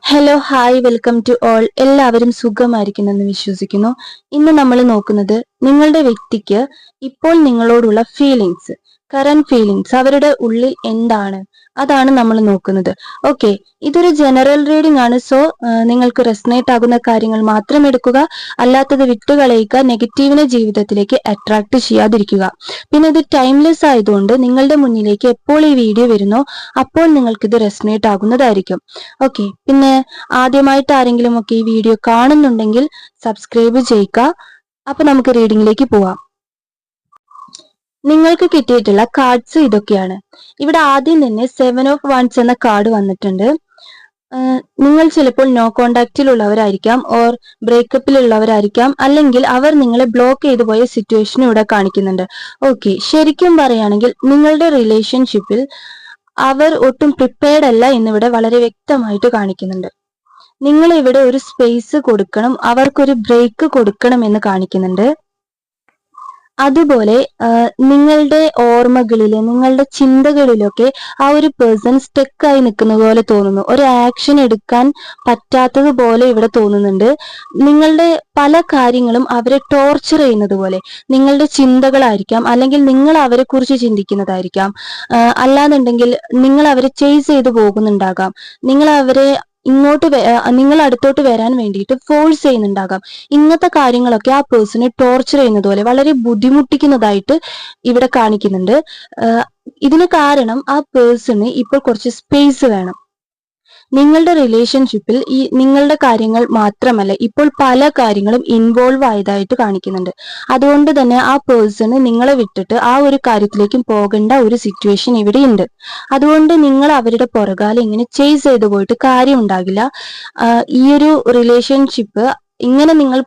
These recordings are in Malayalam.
Hello hi welcome to all. എല്ലാവരും സുഖമായിരിക്കുന്നെന്ന് വിശ്വസിക്കുന്നു. ഇന്ന് നമ്മൾ നോക്കുന്നത് നിങ്ങളുടെ വ്യക്തിക്ക് ഇപ്പോൾ നിങ്ങളോടുള്ള ഫീലിങ്സ്, കറന്റ് ഫീലിങ്സ്, അവരുടെ ഉള്ളിൽ എന്താണ്, അതാണ് നമ്മൾ നോക്കുന്നത്. ഓക്കെ, ഇതൊരു ജനറൽ റീഡിംഗ് ആണ്. സോ നിങ്ങൾക്ക് റെസനേറ്റ് ആകുന്ന കാര്യങ്ങൾ മാത്രം എടുക്കുക, അല്ലാത്തത് വിട്ടുകളയുക. നെഗറ്റീവിനെ ജീവിതത്തിലേക്ക് അട്രാക്ട് ചെയ്യാതിരിക്കുക. പിന്നെ ഇത് ടൈംലെസ് ആയതുകൊണ്ട് നിങ്ങളുടെ മുന്നിലേക്ക് എപ്പോൾ ഈ വീഡിയോ വരുന്നോ അപ്പോൾ നിങ്ങൾക്ക് ഇത് റെസനേറ്റ് ആകുന്നതായിരിക്കും. ഓക്കെ, പിന്നെ ആദ്യമായിട്ട് ആരെങ്കിലും ഒക്കെ ഈ വീഡിയോ കാണുന്നുണ്ടെങ്കിൽ സബ്സ്ക്രൈബ് ചെയ്യുക. അപ്പൊ നമുക്ക് റീഡിംഗിലേക്ക് പോവാം. നിങ്ങൾക്ക് കിട്ടിയിട്ടുള്ള കാർഡ്സ് ഇതൊക്കെയാണ്. ഇവിടെ ആദ്യം തന്നെ 7 ഓഫ് വൺസ് എന്ന കാർഡ് വന്നിട്ടുണ്ട്. നിങ്ങൾ ചിലപ്പോൾ നോ കോണ്ടാക്റ്റിലുള്ളവരായിരിക്കാം, ഓർ ബ്രേക്കപ്പിലുള്ളവരായിരിക്കാം, അല്ലെങ്കിൽ അവർ നിങ്ങളെ ബ്ലോക്ക് ചെയ്തു പോയ സിറ്റുവേഷൻ ഇവിടെ കാണിക്കുന്നുണ്ട്. ഓക്കെ, ശരിക്കും പറയുകയാണെങ്കിൽ നിങ്ങളുടെ റിലേഷൻഷിപ്പിൽ അവർ ഒട്ടും പ്രിപ്പയർഡ് അല്ല എന്നിവിടെ വളരെ വ്യക്തമായിട്ട് കാണിക്കുന്നുണ്ട്. നിങ്ങൾ ഇവിടെ ഒരു സ്പേസ് കൊടുക്കണം, അവർക്കൊരു ബ്രേക്ക് കൊടുക്കണം എന്ന് കാണിക്കുന്നുണ്ട്. അതുപോലെ നിങ്ങളുടെ ഓർമ്മകളില്, നിങ്ങളുടെ ചിന്തകളിലൊക്കെ ആ ഒരു പേഴ്സൺ സ്റ്റക്കായി നിൽക്കുന്ന പോലെ തോന്നുന്നു. ഒരു ആക്ഷൻ എടുക്കാൻ പറ്റാത്തതുപോലെ ഇവിടെ തോന്നുന്നുണ്ട്. നിങ്ങളുടെ പല കാര്യങ്ങളും അവരെ ടോർച്ചർ ചെയ്യുന്നത് പോലെ നിങ്ങളുടെ ചിന്തകളായിരിക്കാം, അല്ലെങ്കിൽ നിങ്ങൾ അവരെ കുറിച്ച് ചിന്തിക്കുന്നതായിരിക്കാം, അല്ലാന്നുണ്ടെങ്കിൽ നിങ്ങൾ അവരെ ചേസ് ചെയ്ത് പോകുന്നുണ്ടാകാം, നിങ്ങൾ അവരെ നിങ്ങൾ അടുത്തോട്ട് വരാൻ വേണ്ടിയിട്ട് ഫോഴ്സ് ചെയ്യുന്നുണ്ടാകാം. ഇങ്ങനത്തെ കാര്യങ്ങളൊക്കെ ആ പേഴ്സണെ ടോർച്ചർ ചെയ്യുന്നത് പോലെ വളരെ ബുദ്ധിമുട്ടിക്കുന്നതായിട്ട് ഇവിടെ കാണിക്കുന്നുണ്ട്. ഇതിന് കാരണം ആ പേഴ്സണ് ഇപ്പോൾ കുറച്ച് സ്പേസ് വേണം. നിങ്ങളുടെ റിലേഷൻഷിപ്പിൽ ഈ നിങ്ങളുടെ കാര്യങ്ങൾ മാത്രമല്ല, ഇപ്പോൾ പല കാര്യങ്ങളും ഇൻവോൾവ് ആയതായിട്ട് കാണിക്കുന്നുണ്ട്. അതുകൊണ്ട് തന്നെ ആ പേഴ്സണ് നിങ്ങളെ വിട്ടിട്ട് ആ ഒരു കാര്യത്തിലേക്കും പോകേണ്ട ഒരു സിറ്റുവേഷൻ ഇവിടെ ഉണ്ട്. അതുകൊണ്ട് നിങ്ങൾ അവരുടെ പുറകാലെ ഇങ്ങനെ ചേസ് ചെയ്തു പോയിട്ട് കാര്യം ഉണ്ടാകില്ല. ഈ ഒരു റിലേഷൻഷിപ്പ് ഇങ്ങനെ നിങ്ങൾ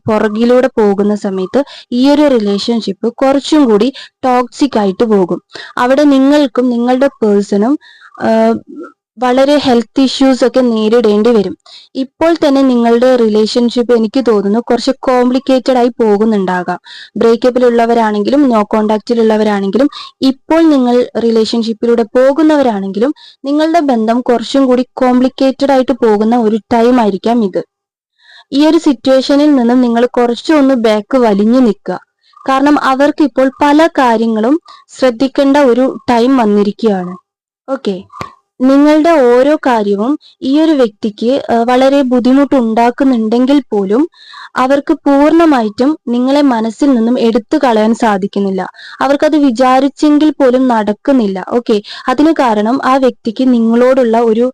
പുറകിലൂടെ പോകുന്ന സമയത്ത് ഈ ഒരു റിലേഷൻഷിപ്പ് കുറച്ചും കൂടി ടോക്സിക് ആയിട്ട് പോകും. അവിടെ നിങ്ങൾക്കും നിങ്ങളുടെ പേഴ്സണും വളരെ ഹെൽത്ത് ഇഷ്യൂസ് ഒക്കെ നേരിടേണ്ടി വരും. ഇപ്പോൾ തന്നെ നിങ്ങളുടെ റിലേഷൻഷിപ്പ് എനിക്ക് തോന്നുന്നു കുറച്ച് കോംപ്ലിക്കേറ്റഡ് ആയി പോകുന്നുണ്ടാകാം. ബ്രേക്കപ്പിലുള്ളവരാണെങ്കിലും നോ കോണ്ടാക്റ്റിലുള്ളവരാണെങ്കിലും ഇപ്പോൾ നിങ്ങൾ റിലേഷൻഷിപ്പിലൂടെ പോകുന്നവരാണെങ്കിലും നിങ്ങളുടെ ബന്ധം കുറച്ചും കൂടി കോംപ്ലിക്കേറ്റഡ് ആയിട്ട് പോകുന്ന ഒരു ടൈം ആയിരിക്കാം ഇത്. ഈ ഒരു സിറ്റുവേഷനിൽ നിന്നും നിങ്ങൾ കുറച്ചൊന്ന് ബാക്ക് വലിഞ്ഞു നിൽക്കുക. കാരണം അവർക്ക് ഇപ്പോൾ പല കാര്യങ്ങളും ശ്രദ്ധിക്കേണ്ട ഒരു ടൈം വന്നിരിക്കുകയാണ്. ഓക്കെ, നിങ്ങളുടെ ഓരോ കാര്യവും ഈ ഒരു വ്യക്തിക്ക് വളരെ ബുദ്ധിമുട്ടുണ്ടാക്കുന്നുണ്ടെങ്കിൽ പോലും അവർക്ക് പൂർണ്ണമായിട്ടും നിങ്ങളെ മനസ്സിൽ നിന്നും എടുത്തു കളയാൻ സാധിക്കുന്നില്ല. അവർക്കത് വിചാരിച്ചെങ്കിൽ പോലും നടക്കുന്നില്ല. ഓക്കെ, അതിന് കാരണം ആ വ്യക്തിക്ക് നിങ്ങളോടുള്ള ഒരു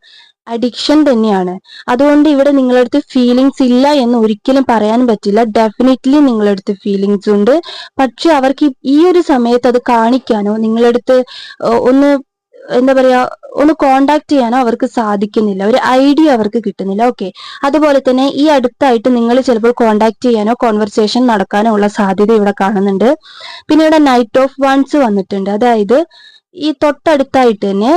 അഡിക്ഷൻ തന്നെയാണ്. അതുകൊണ്ട് ഇവിടെ നിങ്ങളടുത്ത് ഫീലിങ്സ് ഇല്ല എന്ന് ഒരിക്കലും പറയാൻ പറ്റില്ല. ഡെഫിനറ്റ്ലി നിങ്ങളടുത്ത് ഫീലിങ്സ് ഉണ്ട്. പക്ഷെ അവർക്ക് ഈ ഒരു സമയത്ത് അത് കാണിക്കാനോ നിങ്ങളടുത്ത് ഒന്ന് എന്താ പറയാ ഒന്ന് കോണ്ടാക്ട് ചെയ്യാനോ അവർക്ക് സാധിക്കുന്നില്ല. ഒരു ഐഡിയ അവർക്ക് കിട്ടുന്നില്ല. ഓക്കെ, അതുപോലെ തന്നെ ഈ അടുത്തായിട്ട് നിങ്ങൾ ചിലപ്പോൾ കോണ്ടാക്ട് ചെയ്യാനോ കോൺവെർസേഷൻ നടക്കാനോ ഉള്ള സാധ്യത ഇവിടെ കാണുന്നുണ്ട്. പിന്നെ ഇവിടെ നൈറ്റ് ഓഫ് വൺസ് വന്നിട്ടുണ്ട്. അതായത് ഈ തൊട്ടടുത്തായിട്ട് തന്നെ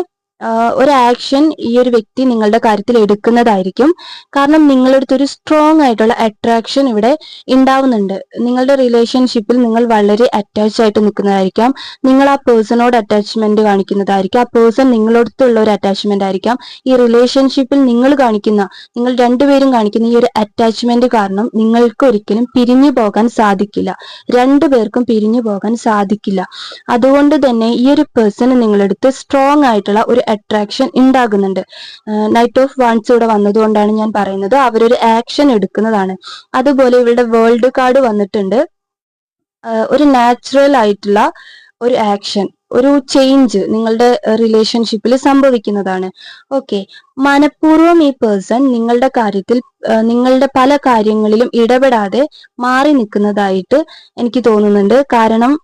ഒരു ആക്ഷൻ ഈ ഒരു വ്യക്തി നിങ്ങളുടെ കാര്യത്തിൽ എടുക്കുന്നതായിരിക്കും. കാരണം നിങ്ങളടുത്ത് ഒരു സ്ട്രോങ് ആയിട്ടുള്ള അട്രാക്ഷൻ ഇവിടെ ഉണ്ടാവുന്നുണ്ട്. നിങ്ങളുടെ റിലേഷൻഷിപ്പിൽ നിങ്ങൾ വളരെ അറ്റാച്ച് ആയിട്ട് നിൽക്കുന്നതായിരിക്കാം. നിങ്ങൾ ആ പേഴ്സണോട് അറ്റാച്ച്മെന്റ് കാണിക്കുന്നതായിരിക്കും. ആ പേഴ്സൺ നിങ്ങളടുത്തുള്ള ഒരു അറ്റാച്ച്മെന്റ് ആയിരിക്കാം. ഈ റിലേഷൻഷിപ്പിൽ നിങ്ങൾ രണ്ടുപേരും കാണിക്കുന്ന ഈ ഒരു അറ്റാച്ച്മെന്റ് കാരണം നിങ്ങൾക്ക് ഒരിക്കലും പിരിഞ്ഞു പോകാൻ സാധിക്കില്ല. രണ്ടുപേർക്കും പിരിഞ്ഞു പോകാൻ സാധിക്കില്ല. അതുകൊണ്ട് തന്നെ ഈ ഒരു പേഴ്സൺ നിങ്ങളടുത്ത് സ്ട്രോങ് ആയിട്ടുള്ള ഒരു അട്രാക്ഷൻ ഉണ്ടാകുന്നുണ്ട്. നൈറ്റ് ഓഫ് വൺസ് ഇവിടെ വന്നതുകൊണ്ടാണ് ഞാൻ പറയുന്നത് അവരൊരു ആക്ഷൻ എടുക്കുന്നതാണ്. അതുപോലെ ഇവരുടെ വേൾഡ് കാർഡ് വന്നിട്ടുണ്ട്. ഒരു നാച്ചുറൽ ആയിട്ടുള്ള ഒരു ആക്ഷൻ, ഒരു ചേഞ്ച് നിങ്ങളുടെ റിലേഷൻഷിപ്പിൽ സംഭവിക്കുന്നതാണ്. ഓക്കെ, മനഃപൂർവ്വം ഈ പേഴ്സൺ നിങ്ങളുടെ കാര്യത്തിൽ നിങ്ങളുടെ പല കാര്യങ്ങളിലും ഇടപെടാതെ മാറി നിൽക്കുന്നതായിട്ട് എനിക്ക് തോന്നുന്നുണ്ട്. കാരണം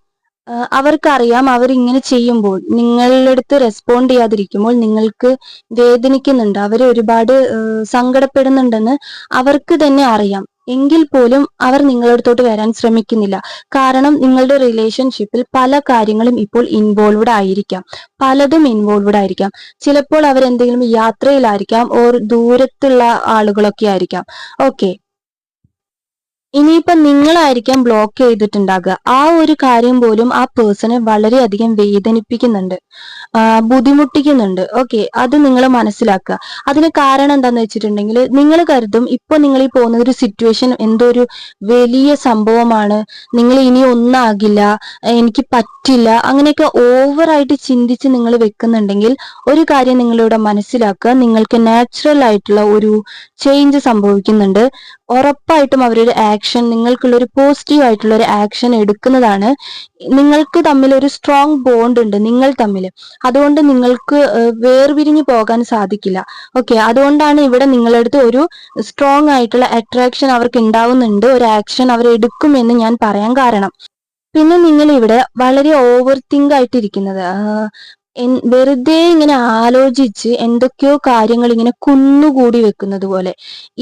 അവർക്കറിയാം അവർ ഇങ്ങനെ ചെയ്യുമ്പോൾ, നിങ്ങളുടെ അടുത്ത് റെസ്പോണ്ട് ചെയ്യാതിരിക്കുമ്പോൾ നിങ്ങൾക്ക് വേദനിക്കുന്നുണ്ട്, അവർ ഒരുപാട് സങ്കടപ്പെടുന്നുണ്ടെന്ന് അവർക്ക് തന്നെ അറിയാം. എങ്കിൽ പോലും അവർ നിങ്ങളടുത്തോട്ട് വരാൻ ശ്രമിക്കുന്നില്ല. കാരണം നിങ്ങളുടെ റിലേഷൻഷിപ്പിൽ പല കാര്യങ്ങളും ഇപ്പോൾ ഇൻവോൾവ്ഡ് ആയിരിക്കാം, പലതും ഇൻവോൾവ്ഡ് ആയിരിക്കാം. ചിലപ്പോൾ അവരെന്തെങ്കിലും യാത്രയിലായിരിക്കാം, ഓർ ദൂരത്തുള്ള ആളുകളൊക്കെ ആയിരിക്കാം. ഓക്കെ, ഇനിയിപ്പം നിങ്ങളായിരിക്കാം ബ്ലോക്ക് ചെയ്തിട്ടുണ്ടാകുക. ആ ഒരു കാര്യം പോലും ആ പേഴ്സണെ വളരെയധികം വേദനിപ്പിക്കുന്നുണ്ട്, ബുദ്ധിമുട്ടിക്കുന്നുണ്ട്. ഓക്കെ, അത് നിങ്ങൾ മനസ്സിലാക്കുക. അതിന് കാരണം എന്താന്ന് വെച്ചിട്ടുണ്ടെങ്കിൽ, നിങ്ങൾ കരുതും ഇപ്പൊ നിങ്ങൾ ഈ പോകുന്ന ഒരു സിറ്റുവേഷൻ എന്തോ ഒരു വലിയ സംഭവമാണ്, നിങ്ങൾ ഇനി ഒന്നാകില്ല, എനിക്ക് പറ്റില്ല, അങ്ങനെയൊക്കെ ഓവറായിട്ട് ചിന്തിച്ച് നിങ്ങൾ വെക്കുന്നുണ്ടെങ്കിൽ ഒരു കാര്യം നിങ്ങളിവിടെ മനസ്സിലാക്കുക, നിങ്ങൾക്ക് നാച്ചുറൽ ആയിട്ടുള്ള ഒരു ചേഞ്ച് സംഭവിക്കുന്നുണ്ട്. ഉറപ്പായിട്ടും അവരൊരു ആക്ഷൻ, നിങ്ങൾക്കുള്ള ഒരു പോസിറ്റീവ് ആയിട്ടുള്ള ഒരു ആക്ഷൻ എടുക്കുന്നതാണ്. നിങ്ങൾക്ക് തമ്മിൽ ഒരു സ്ട്രോങ് ബോണ്ട് ഉണ്ട് നിങ്ങൾ തമ്മിൽ, അതുകൊണ്ട് നിങ്ങൾക്ക് വേർപിരിഞ്ഞു പോകാൻ സാധിക്കില്ല. ഓക്കെ, അതുകൊണ്ടാണ് ഇവിടെ നിങ്ങളുടെ അടുത്ത് ഒരു സ്ട്രോങ് ആയിട്ടുള്ള അട്രാക്ഷൻ അവർക്ക് ഉണ്ടാവുന്നുണ്ട്, ഒരു ആക്ഷൻ അവർ എടുക്കുമെന്ന് ഞാൻ പറയാൻ കാരണം. പിന്നെ നിങ്ങൾ ഇവിടെ വളരെ ഓവർ തിങ്ക് ആയിട്ടിരിക്കുന്നത്, വെറുതെ ഇങ്ങനെ ആലോചിച്ച് എന്തൊക്കെയോ കാര്യങ്ങൾ ഇങ്ങനെ കുന്നുകൂടി വെക്കുന്നത് പോലെ.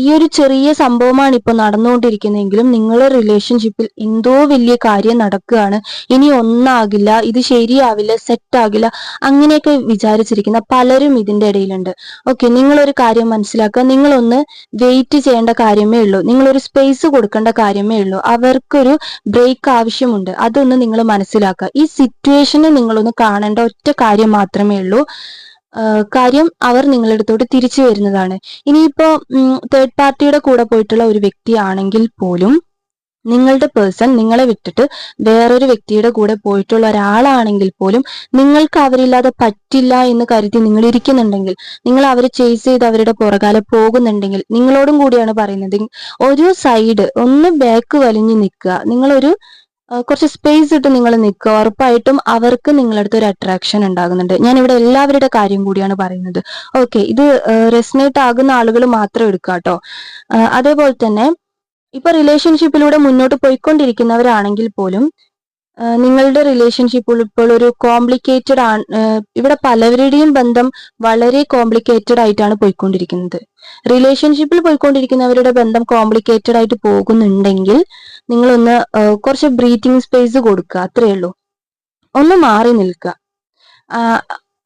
ഈ ഒരു ചെറിയ സംഭവമാണ് ഇപ്പൊ നടന്നുകൊണ്ടിരിക്കുന്നതെങ്കിലും നിങ്ങളുടെ റിലേഷൻഷിപ്പിൽ എന്തോ വലിയ കാര്യം നടക്കുകയാണ്, ഇനി ഒന്നാകില്ല, ഇത് ശരിയാവില്ല, സെറ്റ് ആകില്ല, അങ്ങനെയൊക്കെ വിചാരിച്ചിരിക്കുന്ന പലരും ഇതിന്റെ ഇടയിലുണ്ട്. ഓക്കെ, നിങ്ങളൊരു കാര്യം മനസ്സിലാക്കുക, നിങ്ങളൊന്ന് വെയിറ്റ് ചെയ്യേണ്ട കാര്യമേ ഉള്ളൂ, നിങ്ങളൊരു സ്പേസ് കൊടുക്കേണ്ട കാര്യമേ ഉള്ളൂ. അവർക്കൊരു ബ്രേക്ക് ആവശ്യമുണ്ട്, അതൊന്ന് നിങ്ങൾ മനസ്സിലാക്കുക. ഈ സിറ്റുവേഷനെ നിങ്ങളൊന്ന് കാണേണ്ട ഒറ്റ കാര്യം മാത്രമേ ഉള്ളൂ. കാര്യം അവർ നിങ്ങളുടെ അടുത്തോട്ട് തിരിച്ചു വരുന്നതാണ്. ഇനിയിപ്പോ തേർഡ് പാർട്ടിയുടെ കൂടെ പോയിട്ടുള്ള ഒരു വ്യക്തിയാണെങ്കിൽ പോലും, നിങ്ങളുടെ പേഴ്സൺ നിങ്ങളെ വിട്ടിട്ട് വേറൊരു വ്യക്തിയുടെ കൂടെ പോയിട്ടുള്ള ഒരാളാണെങ്കിൽ പോലും, നിങ്ങൾക്ക് അവരില്ലാതെ പറ്റില്ല എന്ന് കരുതി നിങ്ങൾ ഇരിക്കുന്നുണ്ടെങ്കിൽ, നിങ്ങൾ അവരെ ചേസ് ചെയ്ത് അവരുടെ പുറകാലെ പോകുന്നുണ്ടെങ്കിൽ, നിങ്ങളോടും കൂടിയാണ് പറയുന്നത്, ഒരു സൈഡ് ഒന്ന് ബാക്ക് വലിഞ്ഞു നിൽക്കുക, നിങ്ങളൊരു കുറച്ച് സ്പേസ് ഇട്ട് നിങ്ങൾ നിൽക്കുക. ഉറപ്പായിട്ടും അവർക്ക് നിങ്ങളടുത്ത് ഒരു അട്രാക്ഷൻ ഉണ്ടാകുന്നുണ്ട്. ഞാൻ ഇവിടെ എല്ലാവരുടെ കാര്യം കൂടിയാണ് പറയുന്നത്. ഓക്കെ, ഇത് റെസനേറ്റ് ആകുന്ന ആളുകൾ മാത്രം എടുക്കുക കേട്ടോ. അതേപോലെ തന്നെ ഇപ്പൊ റിലേഷൻഷിപ്പിലൂടെ മുന്നോട്ട് പോയിക്കൊണ്ടിരിക്കുന്നവരാണെങ്കിൽ പോലും, നിങ്ങളുടെ റിലേഷൻഷിപ്പ് ഇപ്പോൾ ഒരു കോംപ്ലിക്കേറ്റഡ് ആണ്. ഇവിടെ പലവരുടെയും ബന്ധം വളരെ കോംപ്ലിക്കേറ്റഡ് ആയിട്ടാണ് പോയിക്കൊണ്ടിരിക്കുന്നത്. റിലേഷൻഷിപ്പിൽ പോയിക്കൊണ്ടിരിക്കുന്നവരുടെ ബന്ധം കോംപ്ലിക്കേറ്റഡ് ആയിട്ട് പോകുന്നുണ്ടെങ്കിൽ നിങ്ങളൊന്ന് കുറച്ച് ബ്രീത്തിങ് സ്പേസ് കൊടുക്കുക, അത്രയേ ഉള്ളൂ. ഒന്ന് മാറി നിൽക്കുക.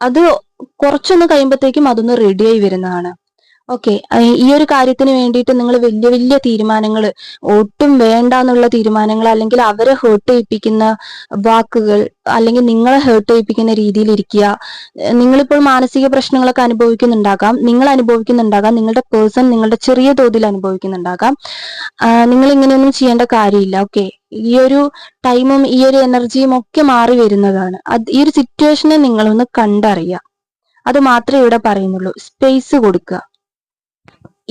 അത് കുറച്ചൊന്ന് കഴിയുമ്പോഴത്തേക്കും അതൊന്ന് റെഡിയായി വരുന്നതാണ്. ഓക്കെ, ഈ ഒരു കാര്യത്തിന് വേണ്ടിയിട്ട് നിങ്ങൾ വലിയ വലിയ തീരുമാനങ്ങൾ, ഒട്ടും വേണ്ട എന്നുള്ള തീരുമാനങ്ങൾ, അല്ലെങ്കിൽ അവരെ ഹേർട്ട് ചെയ്യിപ്പിക്കുന്ന വാക്കുകൾ, അല്ലെങ്കിൽ നിങ്ങളെ ഹേർട്ട് ചെയ്യിപ്പിക്കുന്ന രീതിയിൽ ഇരിക്കുക. നിങ്ങളിപ്പോൾ മാനസിക പ്രശ്നങ്ങളൊക്കെ അനുഭവിക്കുന്നുണ്ടാകാം, നിങ്ങളുടെ പേഴ്സൺ നിങ്ങളുടെ ചെറിയ തോതിൽ അനുഭവിക്കുന്നുണ്ടാകാം. നിങ്ങൾ ഇങ്ങനെയൊന്നും ചെയ്യേണ്ട കാര്യമില്ല. ഓക്കെ, ഈ ഒരു ടൈമും ഈ ഒരു എനർജിയും ഒക്കെ മാറി വരുന്നതാണ്. ഈ ഒരു സിറ്റുവേഷനെ നിങ്ങളൊന്ന് കണ്ടറിയുക, അത് മാത്രമേ ഇവിടെ പറയുന്നുള്ളൂ. സ്പേസ് കൊടുക്കുക.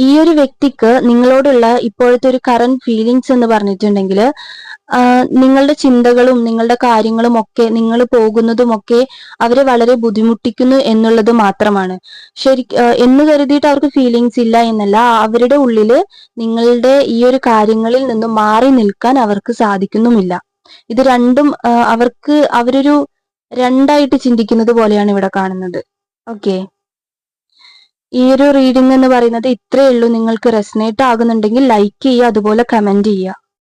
ഈ ഒരു വ്യക്തിക്ക് നിങ്ങളോടുള്ള ഇപ്പോഴത്തെ ഒരു കറന്റ് ഫീലിങ്സ് എന്ന് പറഞ്ഞിട്ടുണ്ടെങ്കിൽ, നിങ്ങളുടെ ചിന്തകളും നിങ്ങളുടെ കാര്യങ്ങളും ഒക്കെ, നിങ്ങൾ പോകുന്നതും ഒക്കെ അവരെ വളരെ ബുദ്ധിമുട്ടിക്കുന്നു എന്നുള്ളത് മാത്രമാണ്. എന്ന് കരുതിയിട്ട് അവർക്ക് ഫീലിങ്സ് ഇല്ല എന്നല്ല, അവരുടെ ഉള്ളില് നിങ്ങളുടെ ഈ ഒരു കാര്യങ്ങളിൽ നിന്ന് മാറി നിൽക്കാൻ അവർക്ക് സാധിക്കുന്നുമില്ല. ഇത് രണ്ടും അവരൊരു രണ്ടായിട്ട് ചിന്തിക്കുന്നത് പോലെയാണ് ഇവിടെ കാണുന്നത്. ഓക്കെ, ഈ ഒരു റീഡിംഗ് എന്ന് പറയുന്നത് ഇത്രയേ ഉള്ളൂ. നിങ്ങൾക്ക് റെസനേറ്റ് ആകുന്നുണ്ടെങ്കിൽ ലൈക്ക് ചെയ്യുക, അതുപോലെ കമന്റ് ചെയ്യുക.